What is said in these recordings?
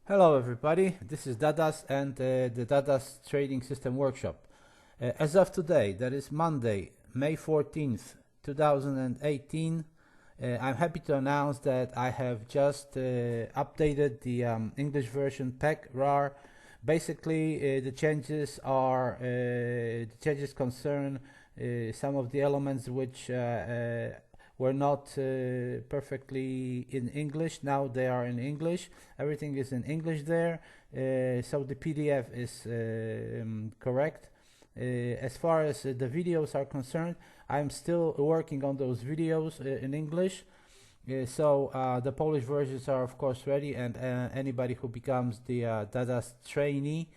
Hello everybody, this is Dadas and the Dadas Trading System Workshop. As of today, that is Monday, May 14th, 2018, I'm happy to announce that I have just updated the English version pack RAR. Basically, the changes concern some of the elements which were not perfectly in English. Now they are in English. Everything is in English there, so the PDF is correct. As far as the videos are concerned, I'm still working on those videos in English. So the Polish versions are of course ready, and anybody who becomes the Dadas trainee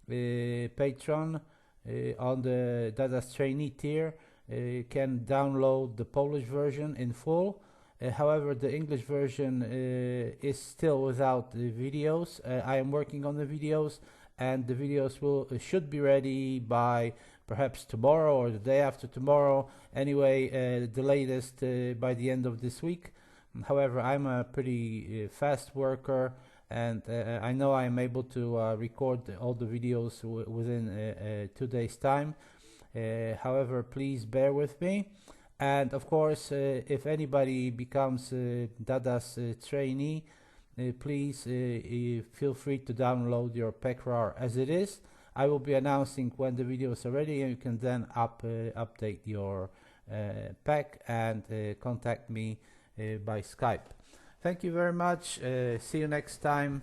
patron on the Dadas trainee tier can download the Polish version in full. However, the English version is still without the videos. I am working on the videos, and the videos should be ready by perhaps tomorrow or the day after tomorrow. Anyway, the latest by the end of this week. However, I'm a pretty fast worker, and I know I'm able to record all the videos within 2 days time. However, please bear with me. And of course, if anybody becomes Dadas trainee, please feel free to download your pack RAR as it is. I will be announcing when the videos are ready, and you can then update your pack and contact me by Skype. Thank you very much. See you next time.